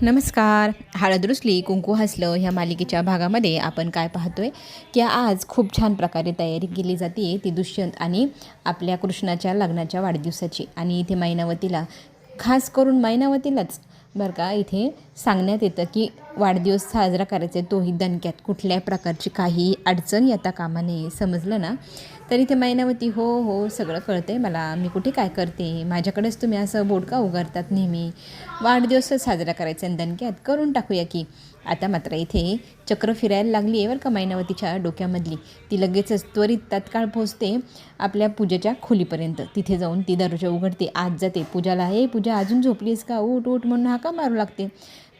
नमस्कार. हळद रुसली कुंकू हसलं ह्या मालिकेच्या भागामध्ये आपण काय पाहतोय की आज खूप छान प्रकारे तयारी केली जाते ती दुष्यंत आणि आपल्या कृष्णाच्या लग्नाच्या वाढदिवसाची. आणि इथे मैनावतीला, खास करून मैनावतीलाच बरं का, इथे सांगण्यात येतं की वाढदिवस साजरा करायचा आहे, तोही दणक्यात, कुठल्याही प्रकारची काही अडचण येता कामा नये. समजलं ना? तर इथे मैनावती, हो हो सगळं कळतं आहे मला, मी कुठे काय करते, माझ्याकडेच तुम्ही असं बोडका उगारतात नेहमी. वाढदिवसच साजरा करायचा आणि दणक्यात करून टाकूया की. आता मात्र इथे चक्र फिरायला लागली आहे बरं का मैनावतीच्या डोक्यामधली. ती लगेचच त्वरित तात्काळ पोहोचते आपल्या पूजेच्या खोलीपर्यंत. तिथे जाऊन ती दरवाजा उघडते, आत जाते. पूजाला, हे पूजा अजून झोपलीस का, उठ उठ म्हणून हाका मारू लागते.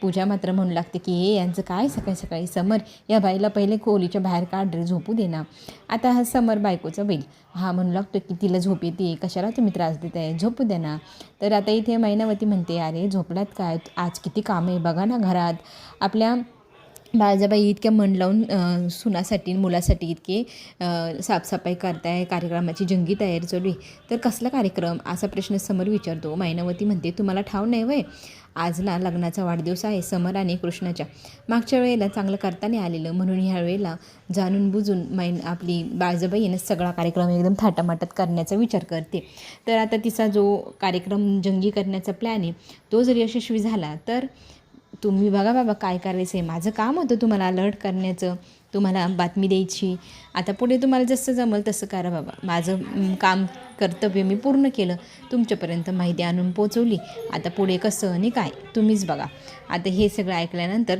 पूजा मात्र म्हणू लागते की हे यांचं काय सकाळी सकाळी, समर या बाईला पहिले खोलीच्या बाहेर काढ रे, झोपू दे ना. आता हा समर बायकोचा बैल, हा म्हणू लागतो की तिला झोप येते, कशाला तुम्ही त्रास देत आहे, झोपू द्या ना. तर आता इथे मैनावती म्हणते, अरे झोपलात काय, आज किती काम आहे बघा ना घरात. आपल्या बाळजाबाई इतक्या मन लावून सुनासाठी मुलासाठी इतके साफसफाई करताय, कार्यक्रमाची जंगी तयारी चालू आहे. तर कसला कार्यक्रम असा प्रश्न समर विचारतो. मैनावती म्हणते, तुम्हाला ठाव नाही वय, आज ना लग्नाचा वाढदिवस आहे समर आणि कृष्णाच्या. मागच्या वेळेला चांगलं करता नाही आलेलं, म्हणून ह्या वेळेला जाणून बुजून आपली बाळजाबाई याने सगळा कार्यक्रम एकदम थाटामाटात करण्याचा विचार करते. तर आता तिचा जो कार्यक्रम जंगी करण्याचा प्लॅन आहे तो जर यशस्वी झाला तर तुम्ही बघा बाबा काय करायचं आहे. माझं काम होतं तुम्हाला अलर्ट करण्याचं, तुम्हाला बातमी द्यायची. आता पुढे तुम्हाला जसं जमल तसं करा बाबा. माझं काम, कर्तव्य मी पूर्ण केलं, तुमच्यापर्यंत माहिती आणून पोचवली. आता पुढे कसं आणि काय तुम्हीच बघा. आता हे सगळं ऐकल्यानंतर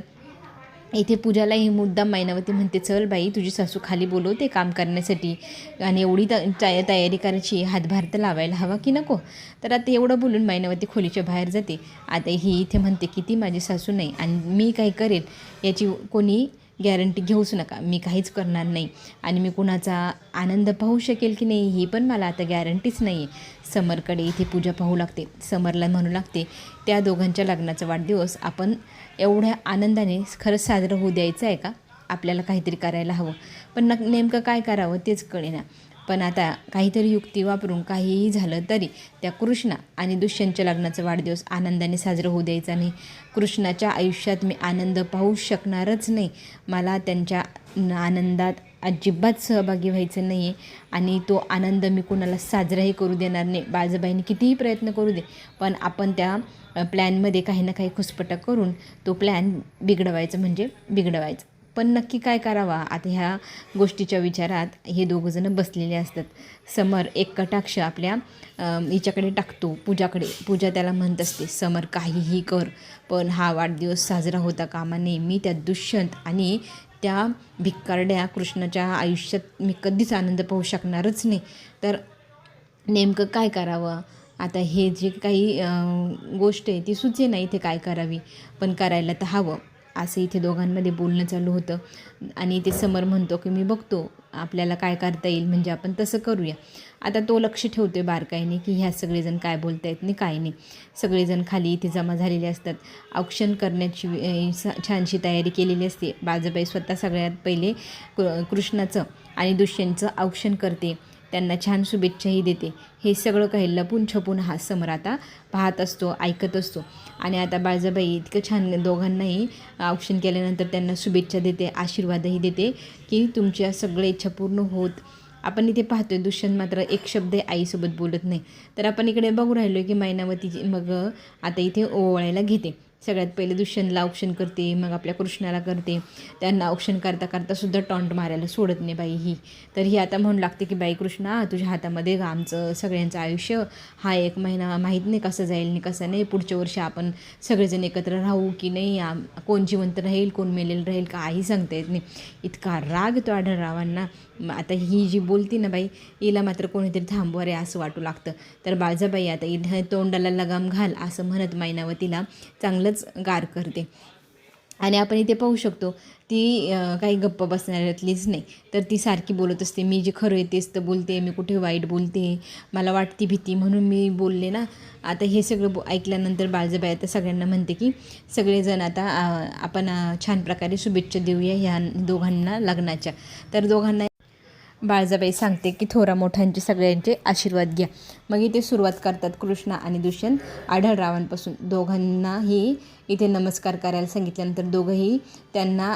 इथे पूजालाही मुद्दाम मैनावती म्हणते, चल बाई तुझी सासू खाली बोलवते काम करण्यासाठी, आणि एवढी तयारी करायची, हातभार तर लावायला हवा की नको. तर आता एवढं बोलून मैनावती खोलीच्या बाहेर जाते. आता ही इथे म्हणते की ती माझी सासू नाही आणि मी काही करेल याची कोणी गॅरंटी घेऊच नका, मी काहीच करणार नाही. आणि मी कुणाचा आनंद पाहू शकेल की नाही ही पण मला आता गॅरंटीच नाही आहे. समरकडे इथे पूजा पाहू लागते. समरला म्हणू लागते, त्या दोघांच्या लग्नाचा वाढदिवस आपण एवढ्या आनंदाने खरंच साजरं होऊ द्यायचं आहे का? आपल्याला काहीतरी करायला हवं, पण नेमकं काय करावं तेच कळेना. पण आता काहीतरी युक्ती वापरून काहीही झालं तरी त्या कृष्णा आणि दुष्यंतच्या लग्नाचा वाढदिवस आनंदाने साजरं होऊ द्यायचा नाही. कृष्णाच्या आयुष्यात मी आनंद पाहू शकणारच नाही. मला त्यांच्या आनंदात अजिबात सहभागी व्हायचं नाही आहे आणि तो आनंद मी कुणाला साजराही करू देणार नाही. बाळजाबाईंनी कितीही प्रयत्न करू दे, पण आपण त्या प्लॅनमध्ये काही ना काही खुसपटा करून तो प्लॅन बिघडवायचं म्हणजे बिघडवायचं. पण नक्की काय करावा आता ह्या गोष्टीच्या विचारात हे दोघंजणं बसलेले असतात. समर एक कटाक्ष आपल्या हिच्याकडे टाकतो, पूजाकडे. पूजा त्याला म्हणत असते, समर काहीही कर पण हा वाढदिवस साजरा होता कामा नये. मी त्या दुष्यंत आणि त्या भिक्कारड्या कृष्णाच्या आयुष्यात मी कधीच आनंद पाहू शकणारच नाही. तर नेमकं काय करावं आता, हे जे काही गोष्ट आहे ती सुचे नाही इथे काय करावी, पण करायला तर हवं, असं इथे दोघांमध्ये बोलणं चालू होतं. आणि ते समर म्हणतो की मी बघतो आपल्याला काय करता येईल, म्हणजे आपण तसं करूया. आता तो लक्ष ठेवतो बारकाईने की ह्या सगळेजण काय बोलत आहेत नाही काय नाही. सगळेजण खाली इथे जमा झालेले असतात. औक्षण करण्याची छानशी तयारी केलेली असते. बाळजाबाई स्वतः सगळ्यात पहिले कृष्णाचं आणि दुष्यंतचं औक्षण करते, त्यांना छान शुभेच्छाही देते. हे सगळं काही लपून छपून हा समर आता पाहत असतो, ऐकत असतो. आणि आता बाळजाबाई इतकं छान दोघांनाही औक्षण केल्यानंतर त्यांना शुभेच्छा देते, आशीर्वादही देते की तुमच्या सगळ्या इच्छा पूर्ण होत. आपण इथे पाहतोय दुष्यंत मात्र एक शब्द आईसोबत बोलत नाही. तर आपण इकडे बघू राहिलो की मैनावती मग आता इथे ओवाळायला घेते. सगळ्यात पहिले दुष्यंतला औक्षण करते, मग आपल्या कृष्णाला करते. त्यांना औक्षण करता करता सुद्धा टॉन्ट मारायला सोडत नाही बाई ही. तर ही आता म्हणू लागते की बाई कृष्णा, तुझ्या हातामध्ये आमचं सगळ्यांचं आयुष्य, हा 1 महिना माहीत नाही कसं जाईल नाही कसं नाही, पुढच्या वर्षी आपण सगळेजण एकत्र राहू की नाही, कोण जिवंत राहील कोण मेलेलं राहील काही सांगता येत नाही. इतका राग तो आढळरावांना. आता ही जी बोलती ना बाई, हिला मात्र कोणीतरी थांबवा रे असं वाटू लागतं. तर बाळजाबाई आता इथं तोंडाला लगाम घाल असं म्हणत मैनावतीला चांगलंच गार करते. आणि आपण इथे पाहू शकतो ती काही गप्प बसणाऱ्यातलीच नाही, तर ती सारखी बोलत असते, मी जे खरं आहे तेच तर बोलते, मी कुठे वाईट बोलते, मला वाटती भीती म्हणून मी बोलले ना. आता हे सगळं ऐकल्यानंतर बाळजाबाई आता सगळ्यांना म्हणते की सगळेजण आता आपण छान प्रकारे शुभेच्छा देऊया ह्या दोघांना लग्नाच्या. तर दोघांना बाळजाबाई सांगते की थोरा मोठ्यांचे सगळ्यांचे आशीर्वाद घ्या. मग इथे सुरुवात करतात कृष्ण आणि दुष्यंत आढळरावांपासून. दोघांनाही इथे नमस्कार करायला सांगितल्यानंतर दोघंही त्यांना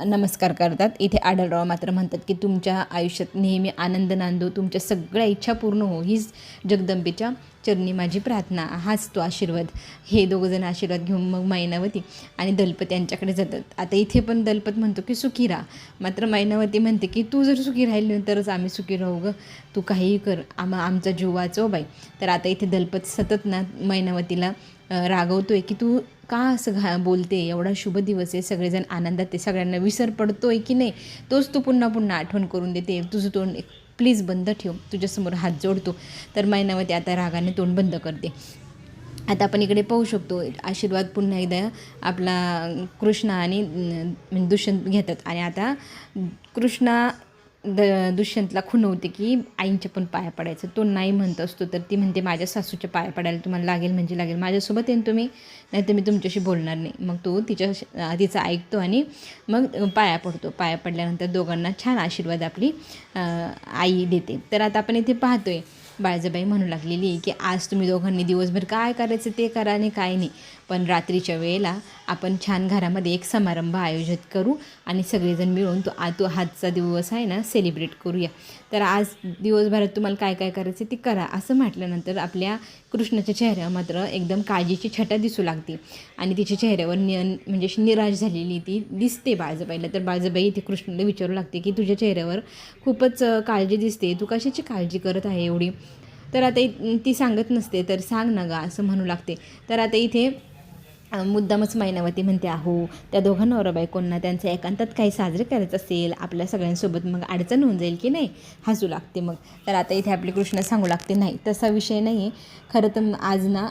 नमस्कार करतात. इथे आढळराव मात्र म्हणतात की तुमच्या आयुष्यात नेहमी आनंद नांदो, तुमच्या सगळ्या इच्छा पूर्ण हो, हीच जगदंबेच्या चरणी माझी प्रार्थना, हाच तो आशीर्वाद. हे दोघंजण आशीर्वाद घेऊन मग मैनावती आणि दलपत यांच्याकडे जातात. आता इथे पण दलपत म्हणतो की सुखी राहा, मात्र मैनावती म्हणते की तू जर सुखी राहिली तरच आम्ही सुखी राहू गं, तू काहीही कर, आमचा जीव वाचव बाई. तर आता इथे दलपत सतत ना मैनावतीला रागवतोय की तू का असं बोलते, एवढा शुभ दिवस आहे, सगळेजण आनंदात आहे, सगळ्यांना विसर पडतोय की नाही, तोच तू पुन्हा पुन्हा आठवण करून देते, तुझं तोंड प्लीज बंद ठेव, तुझ्यासमोर हात जोडतो. तर मैनावती आता रागाने तोंड बंद करते. आता आपण इकडे पाहू शकतो आशीर्वाद पुन्हा एकदा आपला कृष्ण आणि दुष्यंत घेतात. आणि आता कृष्णा दुष्यंतला खुणवते की आईंच्या पण पाया पडायचं. तो नाही म्हणत असतो तर ती म्हणते माझ्या सासूच्या पाया पडायला तुम्हाला लागेल म्हणजे लागेल, माझ्यासोबत येईन तुम्ही, नाही तर मी तुमच्याशी बोलणार नाही. मग तो तिचं ऐकतो आणि मग पाया पडतो. पाया पडल्यानंतर दोघांना छान आशीर्वाद आपली आई देते. तर आता आपण इथे पाहतोय बाळजाबाई म्हणू लागलेली आहे की आज तुम्ही दोघांनी दिवसभर काय करायचं ते करा आणि काय नाही, पण रात्रीच्या वेळेला आपण छान घरामध्ये एक समारंभ आयोजित करू आणि सगळेजण मिळून तो हातचा दिवस आहे ना सेलिब्रेट करूया. तर आज दिवसभरात तुम्हाला काय काय करायचं ते करा, असं म्हटल्यानंतर आपल्या कृष्णाच्या चेहऱ्यावर मात्र एकदम काळजीची छटा दिसू लागते आणि तिच्या चेहऱ्यावर म्हणजे अशी निराश झालेली ती दिसते बाळजाबाईला. तर बाळजाबाई ती कृष्णाला विचारू लागते की तुझ्या चेहऱ्यावर खूपच काळजी दिसते, तू कशाची काळजी करत आहे एवढी. तर आता ती सांगत नसते, तर सांग ना गा असं म्हणू लागते. तर आता इथे मुद्दामच मैनावती म्हणते अहो त्या दोघं नवरा बायकोंना त्यांचं एकांतात काही साजरे करायचं असेल आपल्या सगळ्यांसोबत मग अडचण होऊन जाईल की नाही, हसू लागते. मग तर आता इथे आपली कृष्ण सांगू लागते नाही तसा विषय नाही आहे, खरं तर आज ना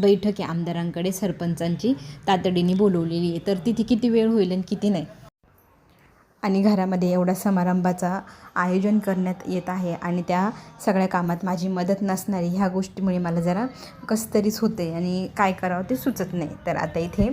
बैठक आहे आमदारांकडे सरपंचांची तातडीने बोलवलेली आहे, तर तिथे किती वेळ होईल आणि किती नाही, आणि घरामध्ये एवढा समारंभाचा आयोजन करण्यात येत आहे आणि त्या सगळ्या कामात माझी मदत नसणारी ह्या गोष्टीमुळे मला जरा कसतरीच होते आणि काय करावं ते सुचत नाही. तर आता इथे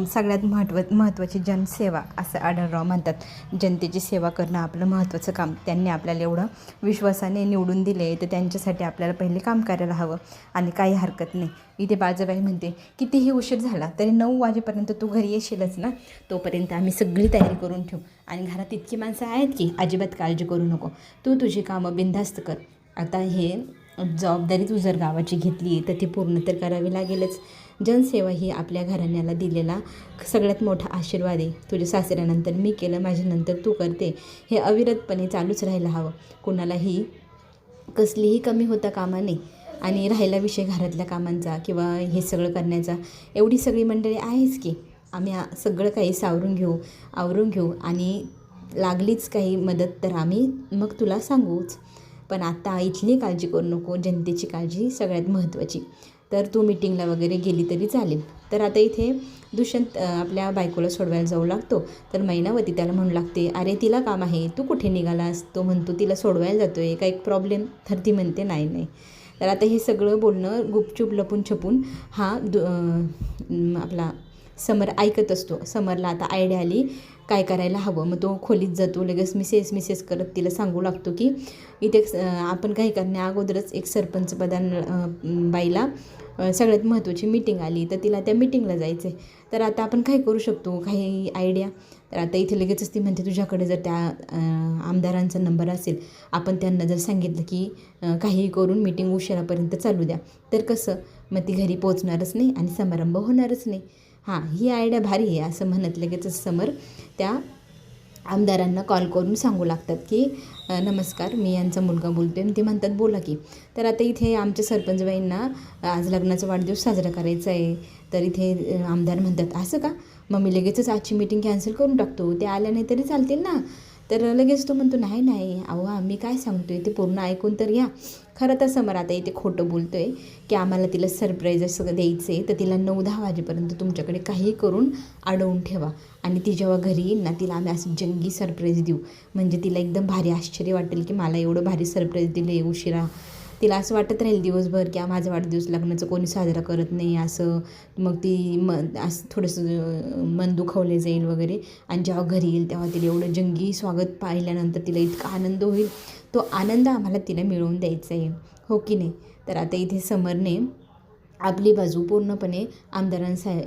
सगळ्यात महत्त्वाची जनसेवा असं आढळराव म्हणतात. जनतेची सेवा करणं आपलं महत्त्वाचं काम. त्यांनी आपल्याला एवढं विश्वासाने निवडून दिले तर त्यांच्यासाठी आपल्याला पहिले काम करायला हवं आणि काही हरकत नाही. इथे बाळजाबाई म्हणते कितीही उशीर झाला तरी 9 वाजेपर्यंत तू घरी येशीलच ना, तोपर्यंत आम्ही सगळी तयारी करून ठेवू आणि घरात इतकी माणसं आहेत की अजिबात काळजी करू नको, तू तुझी कामं बिनधास्त कर. आता हे जबाबदारी तू जर गावाची घेतली तर ती पूर्ण तर करावी लागेलच. जनसेवा ही आपल्या घराण्याला दिलेला सगळ्यात मोठा आशीर्वाद आहे. तुझ्या सासऱ्यानंतर मी केलं, माझ्यानंतर तू करते, हे अविरतपणे चालूच राहायला हवं. कुणालाही कसलीही कमी होता कामा नये. आणि राहिला विषय घरातल्या कामांचा किंवा हे सगळं करण्याचा, एवढी सगळी मंडळी आहेच की आम्ही सगळं काही आवरून घेऊ आणि लागलीच काही मदत तर आम्ही मग तुला सांगूच. पण आता इथली काळजी करू नको, जनतेची काळजी सगळ्यात महत्त्वाची. तर तू मीटिंगला वगैरे गेली तरी चालेल. तर आता इथे दुष्यंत आपल्या बायकोला सोडवायला जाऊ लागतो. तर मैनावती त्याला म्हणू लागते अरे तिला काम आहे, तू कुठे निघालास. तो म्हणतो तिला सोडवायला जातो आहे, काही प्रॉब्लेम. तर ती म्हणते नाही. तर आता हे सगळं बोलणं गुपचूप लपून छपून हा आपला समर ऐकत असतो. समरला आता आयडिया आली काय करायला हवं. मग तो खोलीत जातो, लगेच मिसेस करत तिला सांगू लागतो की इथे आपण काही करण्या अगोदरच एक सरपंच बाईला सगळ्यात महत्त्वाची मीटिंग आली तर तिला त्या मीटिंगला जायचं आहे. तर आता आपण काय करू शकतो, काही आयडिया. तर आता इथे लगेचच ती म्हणते तुझ्याकडे जर त्या आमदारांचा नंबर असेल, आपण त्यांना जर सांगितलं की काही करून मीटिंग उशिरापर्यंत चालू द्या, तर कसं मग ती घरी पोचणारच नाही आणि समारंभ होणारच नाही. ही आयडिया भारी आहे असं म्हणत लगेचच समर त्या आमदारांना कॉल करून सांगू लागतात की नमस्कार मी यांचा मुलगा बोलतो आहे. ते म्हणतात बोला की. तर आता इथे आमच्या सरपंचबाईंना आज लग्नाचा वाढदिवस साजरा करायचा आहे. तर इथे आमदार म्हणतात असं का, मग मी लगेचच आजची मीटिंग कॅन्सल करून टाकतो, ते आल्या नाही तरी चालतील ना. तर लगेच तो म्हणतो नाही अहो आम्ही काय सांगतो आहे ते पूर्ण ऐकून तर घ्या. खरं तर समर आता इथे खोटं बोलतो आहे की आम्हाला तिला सरप्राईज असं द्यायचं आहे, तर तिला 9-10 वाजेपर्यंत तुमच्याकडे काही करून अडवून ठेवा आणि ती जेव्हा घरी येईल ना तिला आम्ही असं जंगी सरप्राईज देऊ, म्हणजे तिला एकदम भारी आश्चर्य वाटेल की मला एवढं भारी सरप्राईज दिलं आहे उशिरा. तिला असं वाटत राहील दिवसभर की माझा वाढदिवस लग्नाचं कोणी साजरा करत नाही असं. मग ती असं थोडंसं मन दुखावले जाईल वगैरे. आणि जेव्हा घरी येईल तेव्हा तिला एवढं जंगी स्वागत पाहिल्यानंतर तिला इतका आनंद होईल. तो आनंद आम्हाला तिला मिळवून द्यायचा आहे, हो की नाही. तर आता इथे समरने आपली बाजू पूर्णपणे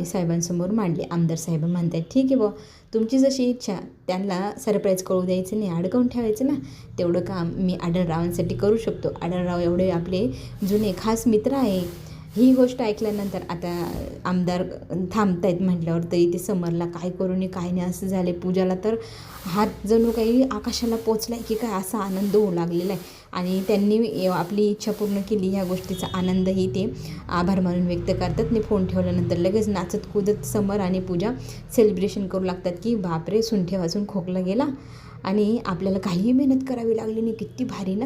साहेबांसमोर मांडली. आमदार साहेब म्हणतात ठीक आहे बुवा, तुमची जशी इच्छा. त्यांना सरप्राईज कळू द्यायचं नाही, अडकवून ठेवायचं ना. तेवढं काम मी आढळरावांसाठी करू शकतो. आढळराव एवढे आपले जुने खास मित्र आहे. ही गोष्ट ऐकल्यानंतर आता आमदार थांबतायत म्हटल्यावर तरी ते समरला काय करू नये काय नाही असं झाले. पूजाला तर हात जणू काही आकाशाला पोचलाय की काय असा आनंद होऊ लागलेला आहे. आणि त्यांनी आपली इच्छा पूर्ण केली. ह्या गोष्टीचा आनंदही ते आभार मानून व्यक्त करतात. आणि फोन ठेवल्यानंतर लगेच नाचत कूदत समर आणि पूजा सेलिब्रेशन करू लागतात की बापरे, सुंठे वाजून खोकला गेला आणि आपल्याला काहीही मेहनत करावी लागली नाही, किती भारी ना.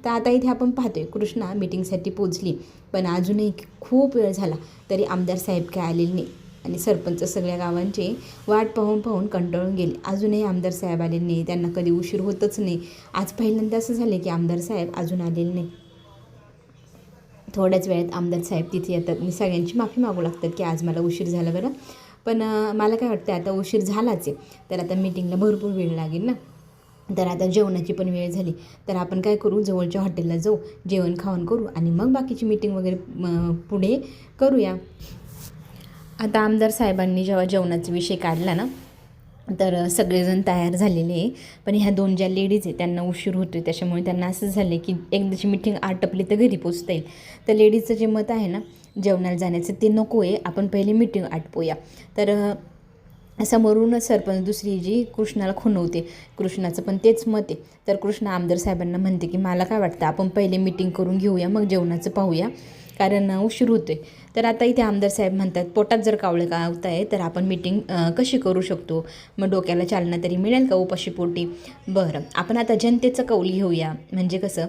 तर आता इथे आपण पाहतोय कृष्णा मीटिंगसाठी पोचली, पण अजूनही खूप वेळ झाला तरी आमदार साहेब काय आलेले नाही. आणि सरपंच सगळ्या गावांची वाट पाहून पाहून कंटाळून गेले. अजूनही आमदार साहेब आलेले नाही. त्यांना कधी उशीर होतच नाही. आज पहिल्यांदा असं झाले की आमदार साहेब अजून आलेले नाही. थोड्याच वेळात आमदार साहेब तिथे येतात आणि सगळ्यांची माफी मागू लागतात की आज मला उशीर झाला बरं. पण मला काय वाटतं आता उशीर झालाच आहे, तर आता मीटिंगला भरपूर वेळ लागेल ना. तर आता जेवणाची पण वेळ झाली, तर आपण काय करू, जवळच्या हॉटेलला जाऊ, जेवण खावण करू आणि मग बाकीची मीटिंग वगैरे पुढे करूया. आता आमदार साहेबांनी जेव्हा जेवणाचा विषय काढला ना, तर सगळेजण तयार झालेले आहे. पण ह्या दोन ज्या लेडीज आहे त्यांना उशीर होतो आहे, त्याच्यामुळे त्यांना असं झालं की एकदाची मीटिंग आटपली तर घरी पोचता येईल. तर लेडीजचं जे मत आहे ना जेवणाला जाण्याचं ते नको आहे, आपण पहिले मीटिंग आटपूया. तर समोरूनच सरपंच दुसरी जी कृष्णाला खुणवते, कृष्णाचं पण तेच मत आहे. तर कृष्णा आमदार साहेबांना म्हणते की मला काय वाटतं आपण पहिले मीटिंग करून घेऊया, मग जेवणाचं पाहूया, कारण उशीर होतो आहे. तर आता इथे आमदार साहेब म्हणतात पोटात जर कावळे गावत आहे तर आपण मीटिंग कशी करू शकतो, मग डोक्याला चालना तरी मिळेल का उपाशीपोटी. बरं, आपण आता जनतेचं कौल घेऊया. म्हणजे कसं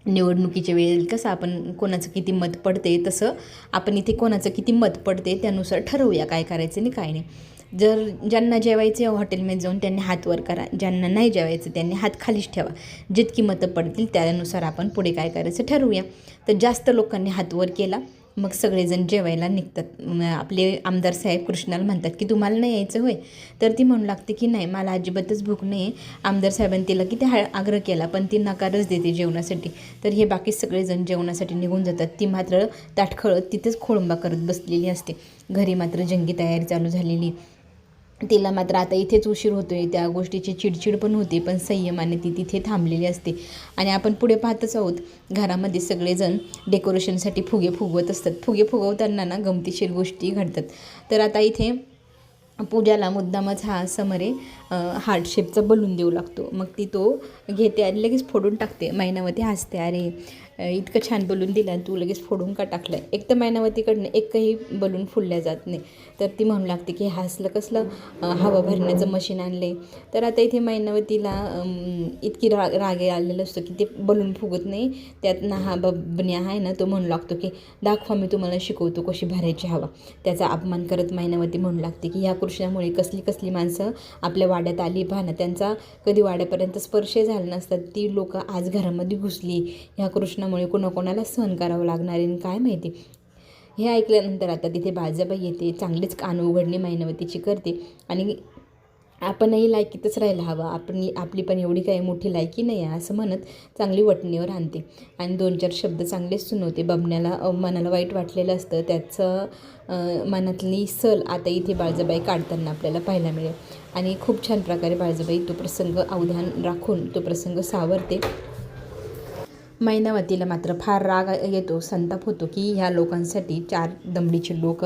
निवडणुकीच्या वेळेला कसं आपण कोणाचं किती मत पडते तसं आपण इथे कोणाचं किती मत पडते त्यानुसार ठरवूया काय करायचं आणि काय नाही. जर ज्यांना जेवायचं हॉटेलमध्ये जाऊन त्यांनी हात वर करा, ज्यांना नाही जेवायचं त्यांनी हात खालीच ठेवा. जितकी मतं पडतील त्यानुसार आपण पुढे काय करायचं ठरवूया. तर जास्त लोकांनी हात वर केला, मग सगळेजण जेवायला निघतात. आपले आमदार साहेब कृष्णाला म्हणतात की तुम्हाला नाही यायचं होय. तर ती म्हणू लागते की नाही मला अजिबातच भूक नाही आहे. आमदार साहेबांनी तिला किती आग्रह केला पण ती नकारच देते जेवणासाठी. तर हे बाकी सगळेजण जेवणासाठी निघून जातात. ती मात्र ताटखळत तिथेच खोळंबा करत बसलेली असते. घरी मात्र जंगी तयारी चालू झालेली. तिला मात्र आता इथेच उशीर होतो आहे, त्या गोष्टीची चिडचिड पण होते, पण संयमाने ती तिथे थांबलेली असते. आणि आपण पुढे पाहतच आहोत घरामध्ये सगळेजण डेकोरेशनसाठी फुगे फुगवत असतात. फुगे फुगवताना ना गमतीशीर गोष्टी घडतात. तर आता इथे पूजाला मुद्दामच हा समरे हार्ट शेपचा बलून देऊ लागतो. मग ती तो घेते आणि लगेच फोडून टाकते. मैनावती हसते, अरे इतकं छान बलून दिला आणि तू लगेच फोडून का टाकलं. एक तर मैनावतीकडनं एकही बलून फुलल्या जात नाही. तर ती म्हणू लागते की हसलं कसलं हवा भरण्याचं मशीन आणले. तर आता इथे मैनावतीला इतकी रागे आलेलं असतो की ते बलून फुगत नाही. त्यातनं हा बबन्या आहे ना तो म्हणू लागतो की दाखवा मी तुम्हाला शिकवतो कशी भरायची हवा. त्याचा अपमान करत मैनावती म्हणू लागते की ह्या कृष्णामुळे कसली कसली माणसं आपल्या वाड्यात आली पाहणं, त्यांचा कधी वाड्यापर्यंत स्पर्श झाला नसतात, ती लोक आज घरामध्ये घुसली. ह्या कृष्णामुळे कोणाकोणाला सहन करावं लागणार आहे काय माहिती. हे ऐकल्यानंतर आता तिथे बाळजाबाई येते, चांगलीच कान उघडणी मैनावतीची करते आणि आपणही लायकीतच राहायला हवं, आपली पण एवढी काही मोठी लायकी नाही आहे असं म्हणत चांगली वटणीवर आणते आणि 2-4 शब्द चांगलेच सुनवते. बबण्याला मनाला वाईट वाटलेलं असतं, त्याचं मनातली सल आता इथे बाळजाबाई काढताना आपल्याला पाहायला मिळेल. आणि खूप छान प्रकारे बाळजाबाई तो प्रसंग अवधान राखून तो प्रसंग सावरते. मैनावतीला मात्र फार राग येतो, संताप होतो की ह्या लोकांसाठी 4 दमडीचे लोक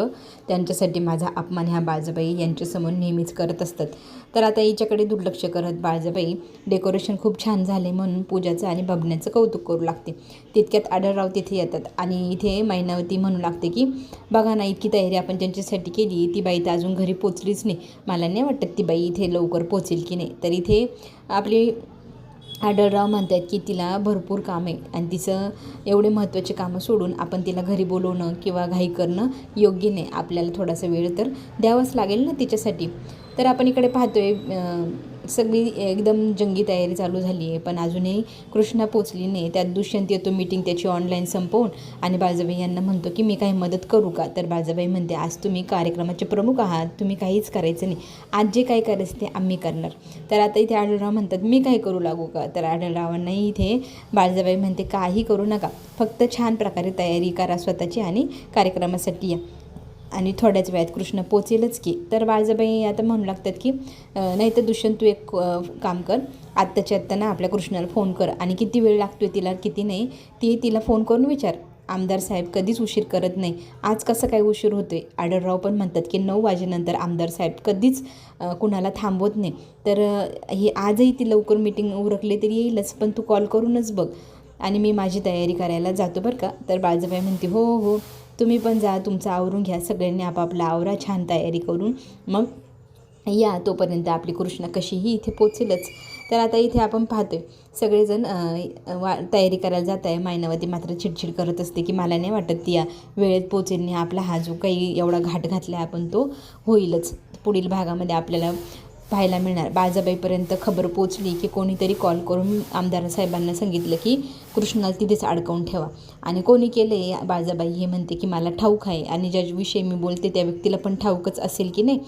त्यांच्यासाठी माझा अपमान ह्या बाळजाबाई यांच्यासमोर नेहमीच करत असतात. तर आता हिच्याकडे दुर्लक्ष करत बाळजाबाई डेकोरेशन खूप छान झाले म्हणून पूजाचं आणि बबण्याचं कौतुक करू लागते. तितक्यात आढळराव तिथे येतात आणि इथे मैनावती म्हणू लागते की बघा ना इतकी तयारी आपण त्यांच्यासाठी केली, ती बाई तर अजून घरी पोचलीच नाही, मला नाही वाटत ती बाई इथे लवकर पोचेल की नाही. तर इथे आपली आढळराव म्हणतात की तिला भरपूर काम आहे आणि तिचं एवढे महत्त्वाचे कामं सोडून आपण तिला घरी बोलवणं किंवा घाई करणं योग्य नाही. आपल्याला थोडासा वेळ तर द्यावाच लागेल ना तिच्यासाठी. तर आपण इकडे पाहतोय सगळी एकदम जंगी तयारी चालू झाली आहे, पण अजूनही कृष्णा पोचली नाही. त्यात दुष्यंत येतो मीटिंग त्याची ऑनलाईन संपवून आणि बाळजाबाई यांना म्हणतो की मी काही मदत करू का. तर बाळजाबाई म्हणते आज तुम्ही कार्यक्रमाचे प्रमुख आहात, तुम्ही काहीच करायचं नाही, आज जे काही करायचं ते आम्ही करणार. तर आता इथे आढळराव म्हणतात मी काही करू लागू का. तर आढळरावांनाही इथे बाळजाबाई म्हणते काही करू नका, फक्त छान प्रकारे तयारी करा स्वतःची आणि कार्यक्रमासाठी या आणि थोड्याच वेळात कृष्ण पोचेलच की. तर बाळजाबाई आता म्हणू लागतात की नाही तर दुष्यंत तू एक काम कर, आत्ताच्या आत्ता ना आपल्या कृष्णाला फोन कर आणि किती वेळ लागतोय तिला किती नाही ती तिला फोन करून विचार. आमदार साहेब कधीच उशीर करत नाही, आज कसं काय उशीर होतोय. आढळराव पण म्हणतात की 9 वाजेनंतर आमदार साहेब कधीच कुणाला थांबवत नाही. तर ही आजही ती लवकर मीटिंग उरकली तरी येईलच, पण तू कॉल करूनच बघ आणि मी माझी तयारी करायला जातो बरं का. तर बाळजाबाई म्हणते हो हो तुम्ही पण जा, तुमचं आवरून घ्या, सगळ्यांनी आपापला आवरा छान तयारी करून मग या, तोपर्यंत आपली कृष्णा कशीही इथे पोचेलच. तर आता इथे आपण पाहतोय सगळेजण तयारी करायला जात आहे. मायनावती मात्र चिडचिड करत असते की मला नाही वाटत ती या वेळेत पोचेल नाही, आपला हा जो काही एवढा घाट घातला आपण तो होईलच. पुढील भागामध्ये आपल्याला पाहायला मिळणार. बाळजाबाईपर्यंत खबर पोचली की कोणीतरी कॉल करून आमदार साहेबांना सांगितलं की कृष्णाला तिथेच अडकवून ठेवा. आणि कोणी केलं आहे बाळजाबाई हे म्हणते की मला ठाऊक आहे आणि ज्याविषयी मी बोलते त्या व्यक्तीला पण ठाऊकच असेल की नाही.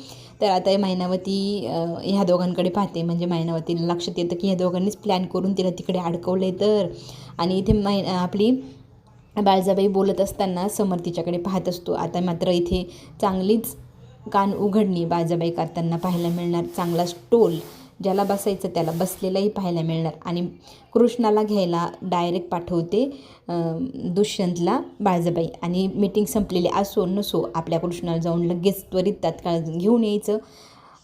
तर आता मायनावती ह्या दोघांकडे पाहते, म्हणजे मायनावतीला लक्षात येतं की ह्या दोघांनीच प्लॅन करून तिला तिकडे अडकवलं आहे. तर आणि इथे आपली बाळजाबाई बोलत असताना समर तिच्याकडे पाहत असतो. आता मात्र इथे चांगलीच कान उघडणी बाळजाबाई करताना पाहायला मिळणार. चांगला स्टोल ज्याला बसायचं त्याला बसलेलाही पाहायला मिळणार. आणि कृष्णाला घ्यायला डायरेक्ट पाठवते दुष्यंतला बाळजाबाई. आणि मीटिंग संपलेली असो नसो आपल्या कृष्णाला जाऊन लगेच त्वरित तात्काळ घेऊन यायचं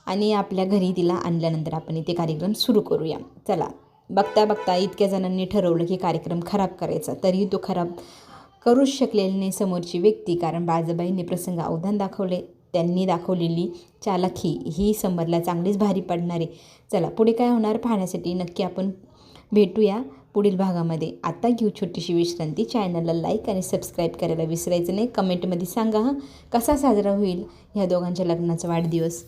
आणि आपल्या घरी तिला आणल्यानंतर आपण इथे कार्यक्रम सुरू करूया. चला, बघता बघता इतक्या जणांनी ठरवलं की कार्यक्रम खराब करायचा, तरीही तो खराब करूच शकलेली नाही समोरची व्यक्ती, कारण बाळजाबाईंनी प्रसंग अवधान दाखवले. त्यांनी दाखवलेली चालाखी ही समरला चांगलीच भारी पडणार आहे. चला पुढे काय होणार पाहण्यासाठी नक्की आपण भेटूया पुढील भागामध्ये. आता घेऊ छोटीशी विश्रांती. चॅनलला लाईक आणि सबस्क्राईब करायला विसरायचं नाही. कमेंटमध्ये सांगा कसा साजरा होईल ह्या दोघांच्या लग्नाचा वाढदिवस.